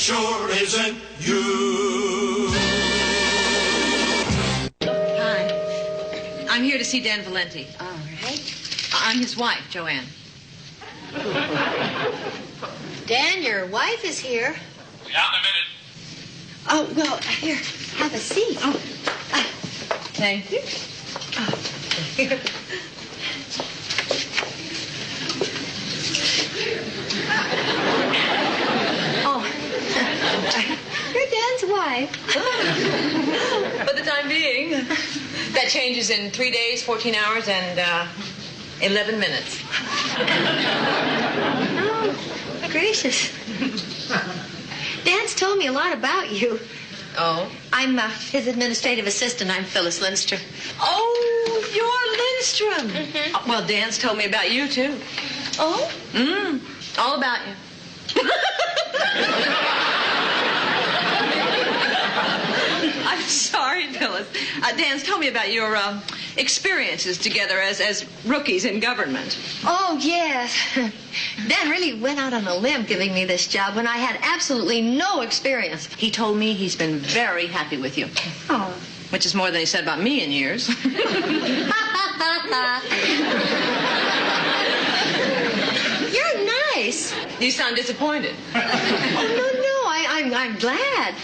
sure isn't you. Hi. I'm here to see Dan Valenti. All right. I'm his wife, Joanne. Dan, your wife is here. Be out in a minute. Oh, well, here, have a seat. Oh, thank you. Here. Oh, you're Dan's wife. For the time being. That changes in 3 days, 14 hours, and 11 minutes. Oh, gracious. Dan's told me a lot about you. Oh? I'm his administrative assistant. I'm Phyllis Lindstrom. Oh, you're Lindstrom. Mm-hmm. Well, Dan's told me about you, too. Oh? All about you. I'm sorry, Phyllis. Dan's told me about your experiences together as rookies in government. Oh, yes. Dan really went out on a limb giving me this job when I had absolutely no experience. He told me he's been very happy with you. Oh. Which is more than he said about me in years. You're nice. You sound disappointed. Oh, no. I'm glad.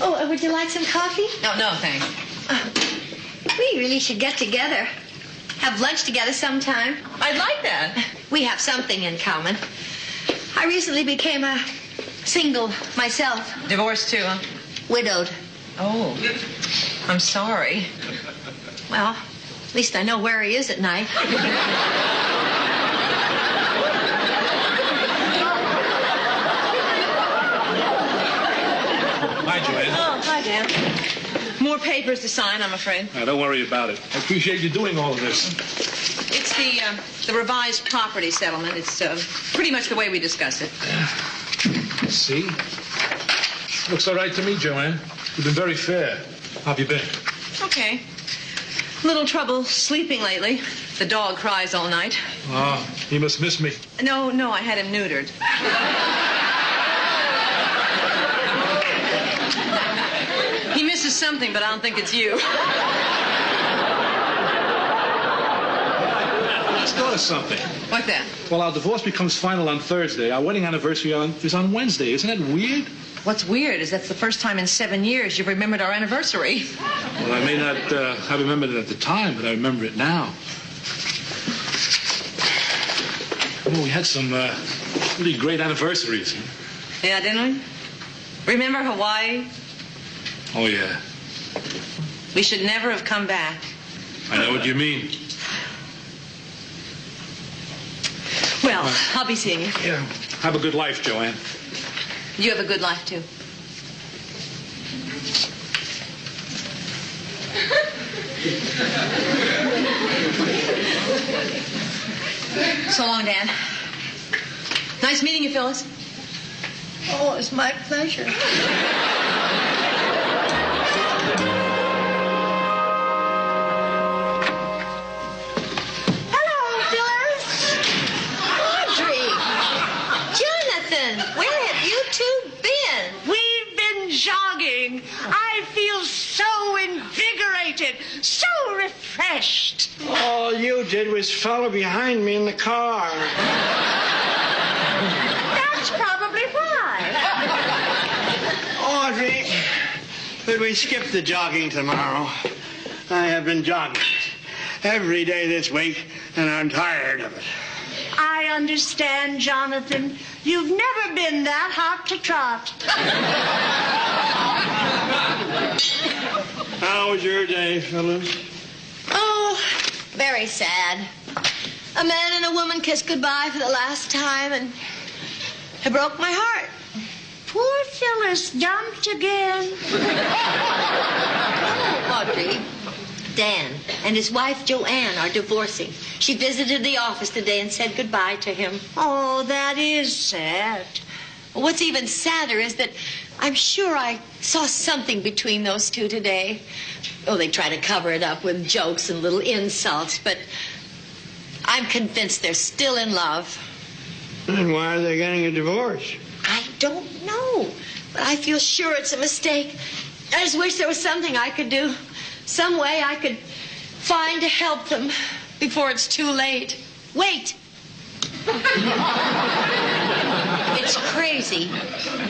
Oh, would you like some coffee? No, thanks. We really should get together. Have lunch together sometime. I'd like that. We have something in common. I recently became a single myself. Divorced, too, huh? Widowed. Oh, I'm sorry. Well, at least I know where he is at night. Hi, Joanne. Oh, hi, Dan. More papers to sign, I'm afraid. Don't worry about it. I appreciate you doing all of this. It's the revised property settlement. It's pretty much the way we discussed it. See? Looks all right to me, Joanne. You've been very fair. How have you been? Okay. Little trouble sleeping lately. The dog cries all night. Oh, he must miss me. No, I had him neutered. He misses something, but I don't think it's you. Let's go to something. What's that? Well, our divorce becomes final on Thursday. Our wedding anniversary is on Wednesday. Isn't that weird? What's weird is that's the first time in 7 years you've remembered our anniversary. Well, I may not have remembered it at the time, but I remember it now. Well, we had some really great anniversaries. Huh? Yeah, didn't we? Remember Hawaii? Oh, yeah. We should never have come back. I know what you mean. Well, I'll be seeing you. Yeah. Have a good life, Joanne. You have a good life, too. So long, Dan. Nice meeting you, Phyllis. Oh, it's my pleasure. Hello, Phyllis. Audrey. Jonathan, where have you two been? We've been jogging. I feel so invigorated, so refreshed. All you did was follow behind me in the car. That's probably why. Audrey, could we skip the jogging tomorrow? I have been jogging every day this week, and I'm tired of it. I understand, Jonathan. You've never been that hot to trot. How was your day, Phyllis? Oh, very sad. A man and a woman kissed goodbye for the last time, and it broke my heart. Poor Phyllis dumped again. Oh, Audrey. Dan and his wife Joanne are divorcing. She visited the office today and said goodbye to him. Oh, that is sad. What's even sadder is that I'm sure I saw something between those two today. Oh, they try to cover it up with jokes and little insults, but I'm convinced they're still in love. And why are they getting a divorce? I don't know. But I feel sure it's a mistake. I just wish there was something I could do. Some way I could find to help them before it's too late. Wait! It's crazy,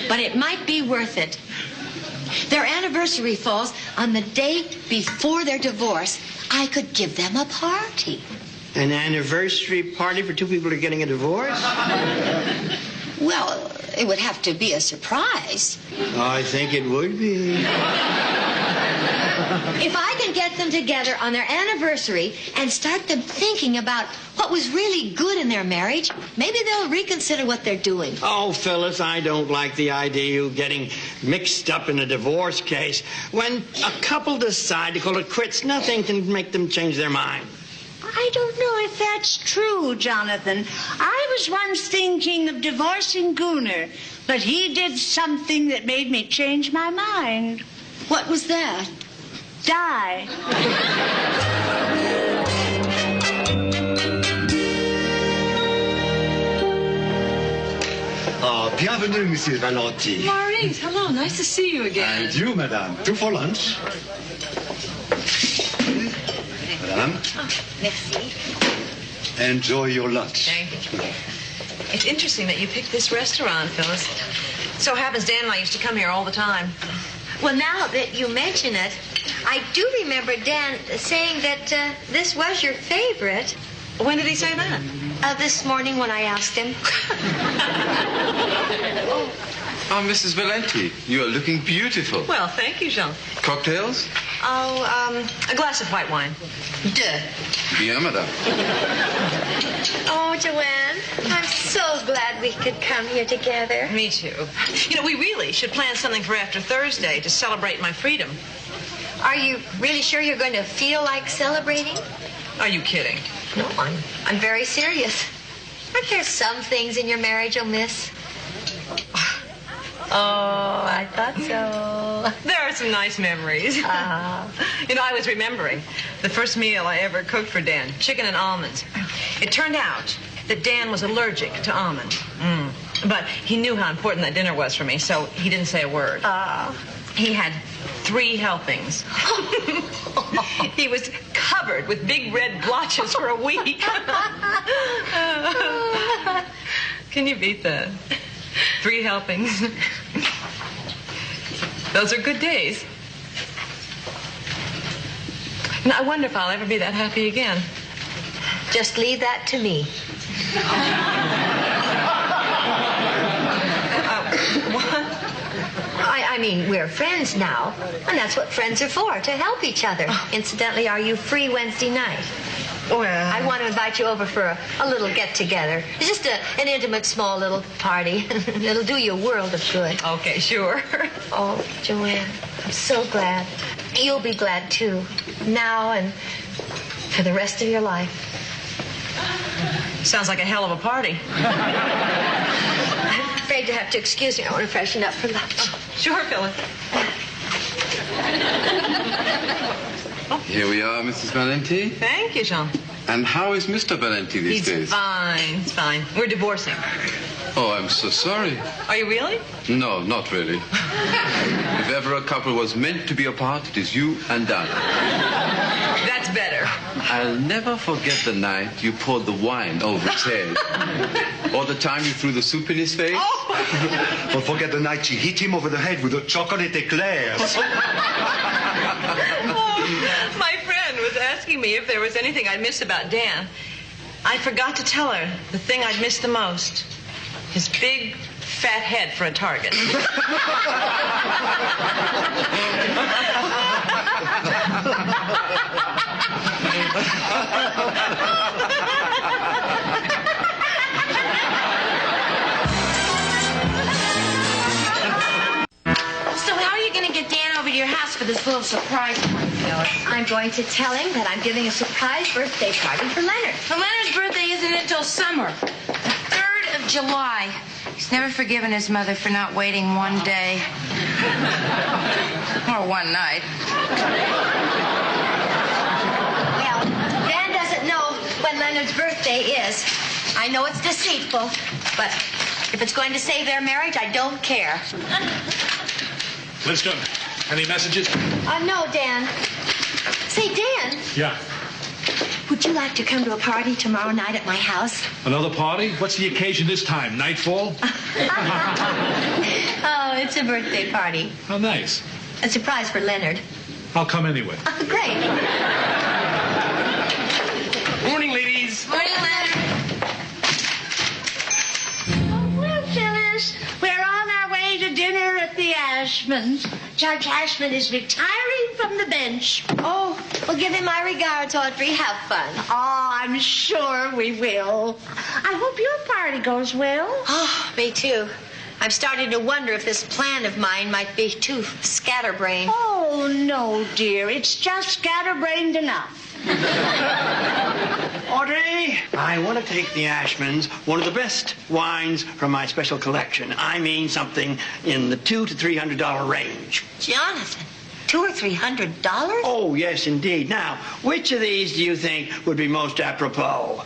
but it might be worth it. Their anniversary falls on the day before their divorce. I could give them a party. An anniversary party for two people who are getting a divorce? Well, it would have to be a surprise. I think it would be. If I can get them together on their anniversary and start them thinking about what was really good in their marriage, maybe they'll reconsider what they're doing. Oh, Phyllis, I don't like the idea of you getting mixed up in a divorce case. When a couple decide to call it quits, nothing can make them change their mind. I don't know if that's true, Jonathan. I was once thinking of divorcing Gooner, but he did something that made me change my mind. What was that? Die. Bienvenue, Mrs. Valenti. Maurice, hello. Nice to see you again. And you, madame. Two for lunch. Madame, Merci. enjoy your lunch. Thank you. It's interesting that you picked this restaurant, Phyllis. It so happens Dan and I used to come here all the time. Well, now that you mention it, I do remember Dan saying that this was your favorite. When did he say that? This morning when I asked him. Oh, Mrs. Valenti, you are looking beautiful. Well, thank you, Jean. Cocktails? Oh, a glass of white wine. Duh. Bien, madame. Oh, Joanne, I'm so glad we could come here together. Me too. You know, we really should plan something for after Thursday to celebrate my freedom. Are you really sure you're going to feel like celebrating? Are you kidding? No, I'm very serious. Aren't there some things in your marriage you'll miss? Oh, I thought so. There are some nice memories. You know, I was remembering the first meal I ever cooked for Dan, chicken and almonds. It turned out that Dan was allergic to almonds. But he knew how important that dinner was for me, so he didn't say a word. He had 3 helpings. He was covered with big red blotches for a week. Can you beat that? 3 helpings. Those are good days. And I wonder if I'll ever be that happy again. Just leave that to me. What? I mean, we're friends now, and that's what friends are for, to help each other. Incidentally, are you free Wednesday night? Well, I want to invite you over for a little get-together. It's just an intimate, small little party. It'll do you a world of good. okay, sure. Oh, Joanne, I'm so glad. You'll be glad, too. Now and for the rest of your life. Sounds like a hell of a party. I'm afraid to have to excuse me. I want to freshen up for lunch. Sure, Phyllis. Here we are, Mrs. Valenti. Thank you, Jean. And how is Mr. Valenti these days? He's fine. He's fine. We're divorcing. Oh, I'm so sorry. Are you really? No, not really. If ever a couple was meant to be apart, it is you and Dan. That's better. I'll never forget the night you poured the wine over his head. Or the time you threw the soup in his face. Oh. Don't forget the night she hit him over the head with the chocolate eclairs. My friend was asking me if there was anything I'd miss about Dan. I forgot to tell her the thing I'd miss the most. His big, fat head for a target. So how are you going to get Dan over to your house for this little surprise party, Phyllis? I'm going to tell him that I'm giving a surprise birthday party for Leonard. But Leonard's birthday isn't until summer. The 3rd of July. He's never forgiven his mother for not waiting one day. Or one night. Well, Dan doesn't know when Leonard's birthday is. I know it's deceitful, but If it's going to save their marriage, I don't care. Lipscomb, any messages? No, Dan. Say, Dan, Yeah. would you like to come to a party tomorrow night at my house? Another party? What's the occasion this time? Nightfall? Oh, it's a birthday party. How nice. A surprise for Leonard. I'll come anyway. Great. Morning, ladies. Morning, Leonard. Well, Phyllis, we're on our way to dinner at the Ashmans. Judge Ashman is retiring from the bench. Oh, well, give him my regards, Audrey. Have fun. Oh, I'm sure we will. I hope your party goes well. Oh, me too. I'm starting to wonder if this plan of mine might be too scatterbrained. Oh, no, dear. It's just scatterbrained enough. Audrey, I want to take the Ashmans one of the best wines from my special collection. I mean something in the $200 to $300 range. Jonathan, $200 or $300? Oh, yes, indeed. Now, which of these do you think would be most apropos?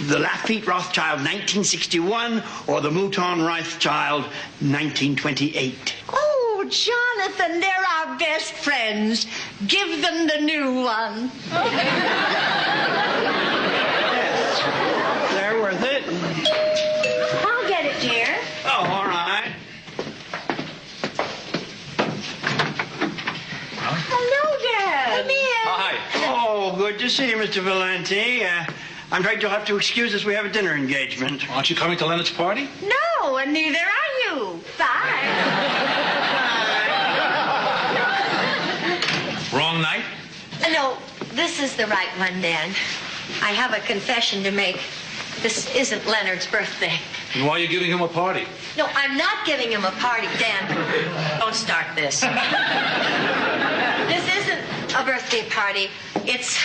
The Lafitte Rothschild 1961 or the Mouton Rothschild 1928? Oh, Jonathan, they're our best friends. Give them the new one. Yes, they're worth it. I'll get it, dear. Oh, all right. Hello, Dad. Come in. Hi. Oh, good to see you, Mr. Valenti. I'm afraid you'll have to excuse us. We have a dinner engagement. Aren't you coming to Leonard's party? No, and neither are you. Bye. Wrong night? No, this is the right one, Dan. I have a confession to make. This isn't Leonard's birthday. And why are you giving him a party? No, I'm not giving him a party, Dan. Don't start this. This isn't a birthday party. It's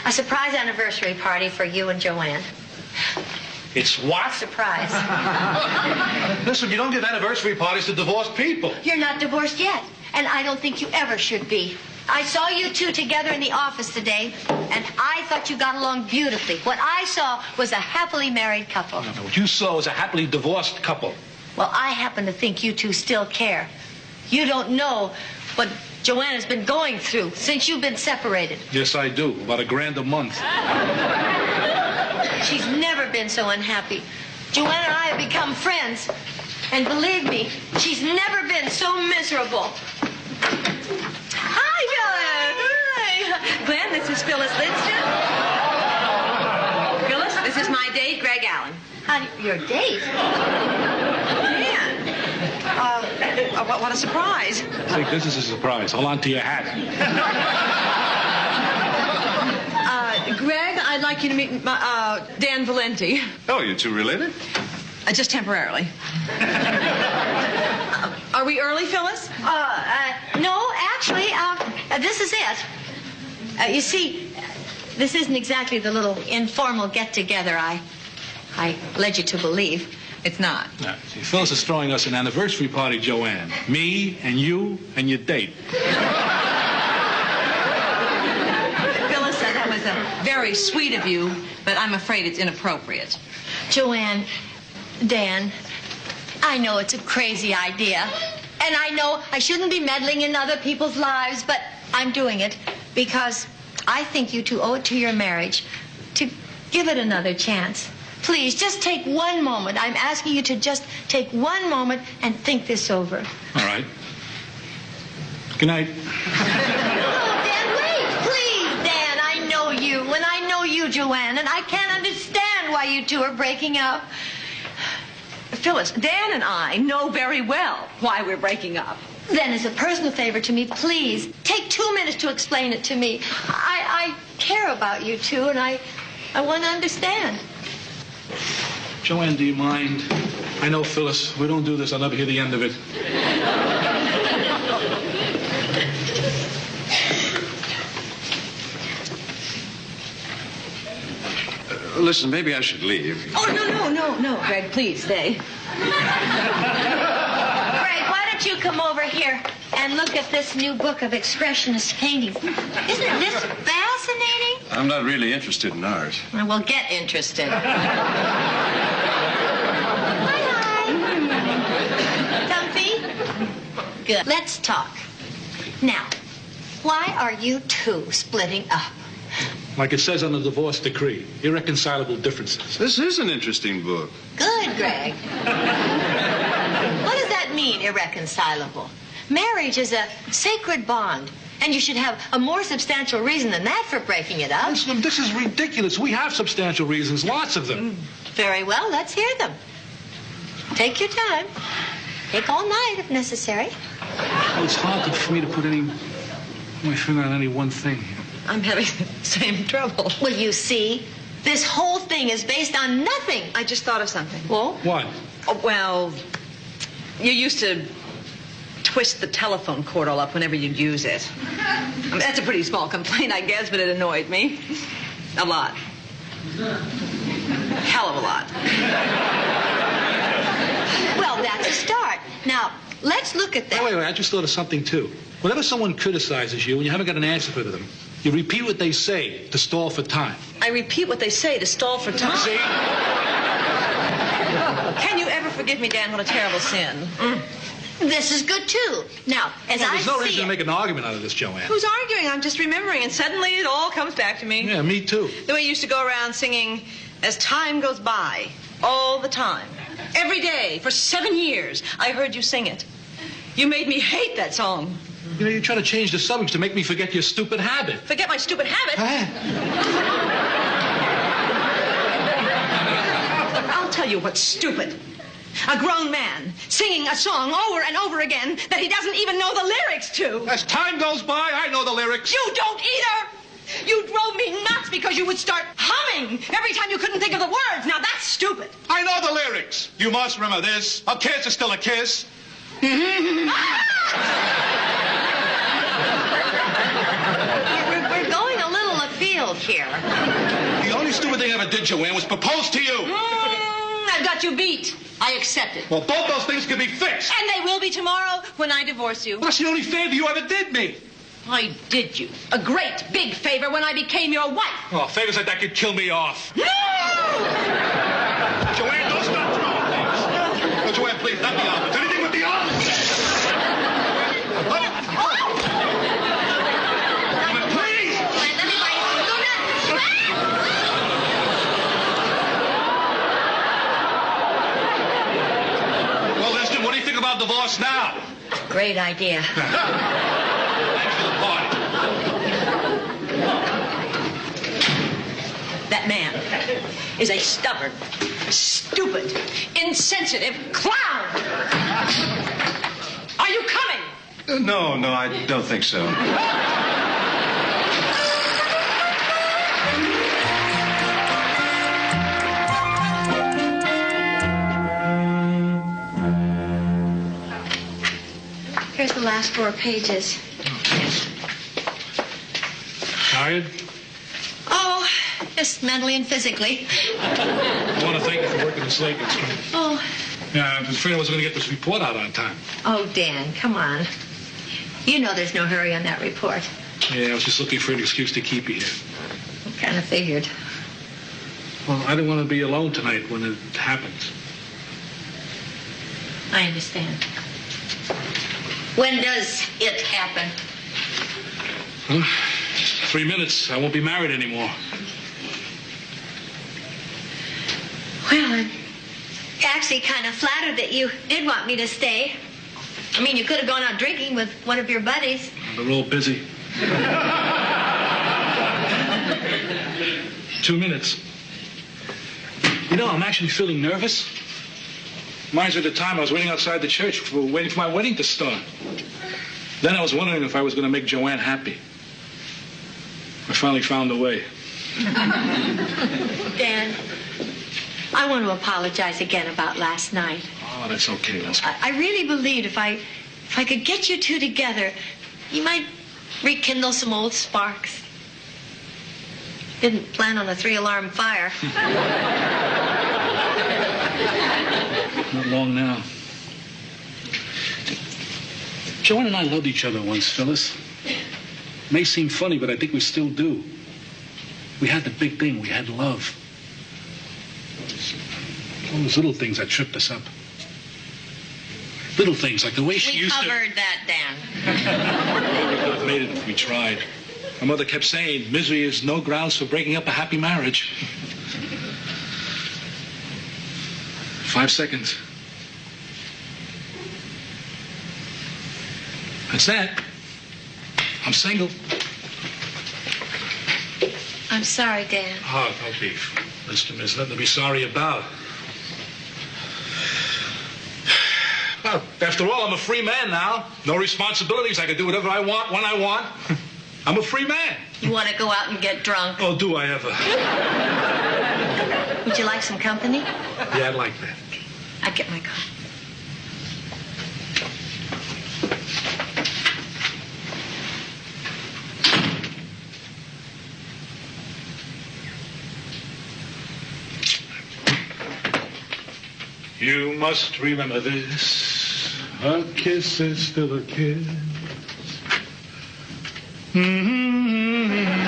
a surprise anniversary party for you and Joanne. It's what? Surprise. Listen, you don't give anniversary parties to divorced people. You're not divorced yet, and I don't think you ever should be. I saw you two together in the office today, and I thought you got along beautifully. What I saw was a happily married couple. No, what you saw is a happily divorced couple. Well, I happen to think you two still care. You don't know what Joanna's been going through since you've been separated. Yes, I do. About $1,000 a month. She's never been so unhappy. Joanna and I have become friends. And believe me, she's never been so miserable. Hi, Phyllis. Hi. Glenn, this is Phyllis Lindstrom. Phyllis, this is my date, Greg Allen. Your date? Dan. What a surprise. Think this is a surprise. Hold on to your hat. Greg, I'd like you to meet Dan Valenti. Oh, you two related? Just temporarily. Are we early, Phyllis? No, actually, this is it. You see, this isn't exactly the little informal get-together I led you to believe. It's not. Now, see, Phyllis is throwing us an anniversary party, Joanne. Me and you and your date. Phyllis, that was very sweet of you, but I'm afraid it's inappropriate. Joanne, Dan, I know it's a crazy idea. And I know I shouldn't be meddling in other people's lives, but I'm doing it because I think you two owe it to your marriage to give it another chance. Please, just take one moment. I'm asking you to just take one moment and think this over. All right. Good night. Oh, Dan, wait, please, Dan. I know you, and I know you, Joanne, and I can't understand why you two are breaking up. Phyllis, Dan and I know very well why we're breaking up. Then, as a personal favor to me, please, take 2 minutes to explain it to me. I care about you two, and I want to understand. Joanne, do you mind? I know, Phyllis, if we don't do this, I'll never hear the end of it. Listen, maybe I should leave. Oh, no, Greg, please stay. Greg, why don't you come over here and look at this new book of expressionist paintings? Isn't this fascinating? I'm not really interested in ours. Well, get interested. Hi. good. Let's talk. Now, why are you two splitting up? Like it says on the divorce decree, irreconcilable differences. This is an interesting book. Good, Greg. What does that mean, irreconcilable? Marriage is a sacred bond, and you should have a more substantial reason than that for breaking it up. Listen, this is ridiculous. We have substantial reasons, lots of them. Very well, let's hear them. Take your time. Take all night if necessary. Well, it's hard for me to put my finger on any one thing. I'm having the same trouble. Well, you see, this whole thing is based on nothing. I just thought of something. Well? What? Oh, well, you used to twist the telephone cord all up whenever you'd use it. I mean, that's a pretty small complaint, I guess, but it annoyed me. A lot. Hell of a lot. Well, that's a start. Now, let's look at that. Wait, I just thought of something, too. Whenever someone criticizes you and you haven't got an answer for them, you repeat what they say to stall for time. I repeat what they say to stall for time. See? Can you ever forgive me, Dan? What a terrible sin. This is good, too. Now, as I there's no see reason to make an argument out of this, Joanne. Who's arguing? I'm just remembering, and suddenly it all comes back to me. Yeah, me too. The way you used to go around singing, "As time goes by, all the time, every day, for 7 years, I heard you sing it. You made me hate that song." You know, you try to change the subject to make me forget your stupid habit. Forget my stupid habit? I'll tell you what's stupid. A grown man singing a song over and over again that he doesn't even know the lyrics to. As time goes by, I know the lyrics. You don't either. You drove me nuts because you would start humming every time you couldn't think of the words. Now that's stupid. I know the lyrics. You must remember this. A kiss is still a kiss. We're going a little afield here. The only stupid thing I ever did, Joanne, was propose to you. I've got you beat. I accept it. Well, both those things can be fixed. And they will be tomorrow when I divorce you. Well, that's the only favor you ever did me. I did you a great big favor when I became your wife. Oh, favors like that could kill me off. No! Joanne, don't stop throwing things. No, Joanne, please, not the almonds. Anything with the almonds. Please. Let me buy you some donuts. Well, Lester, what do you think about divorce now? Great idea. Thanks for the party. That man is a stubborn, stupid, insensitive clown. Are you coming? No, I don't think so. Here's the last 4 pages. Tired? Oh, just mentally and physically. I want to thank you for working this late. Oh. Yeah, I was afraid I wasn't going to get this report out on time. Oh, Dan, come on. You know there's no hurry on that report. Yeah, I was just looking for an excuse to keep you here. Kind of figured. Well, I didn't want to be alone tonight when it happens. I understand. When does it happen? Huh? 3 minutes. I won't be married anymore. Well, I'm actually kind of flattered that you did want me to stay. I mean, you could have gone out drinking with one of your buddies. They're all busy. 2 minutes. You know, I'm actually feeling nervous. Reminds me of the time I was waiting outside the church, waiting for my wedding to start. Then I was wondering if I was going to make Joanne happy. I finally found a way. Dan, I want to apologize again about last night. Oh, that's okay, Leslie. I really believed if I could get you two together, you might rekindle some old sparks. Didn't plan on a 3-alarm fire. Not long now. Joanne and I loved each other once, Phyllis. May seem funny, but I think we still do. We had the big thing. We had love. All those little things that tripped us up. Little things like the way she We used to... covered that, Dan. We could have made it if we tried. My mother kept saying misery is no grounds for breaking up a happy marriage. 5 seconds. That's that. I'm single. I'm sorry, Dan. Oh, don't be. Listen, there's nothing to be sorry about. Well, after all, I'm a free man now. No responsibilities. I can do whatever I want when I want. I'm a free man. You want to go out and get drunk? Oh, do I ever? Would you like some company? Yeah, I'd like that. I'll get my car. You must remember this. A kiss is still a kiss. Mm-hmm.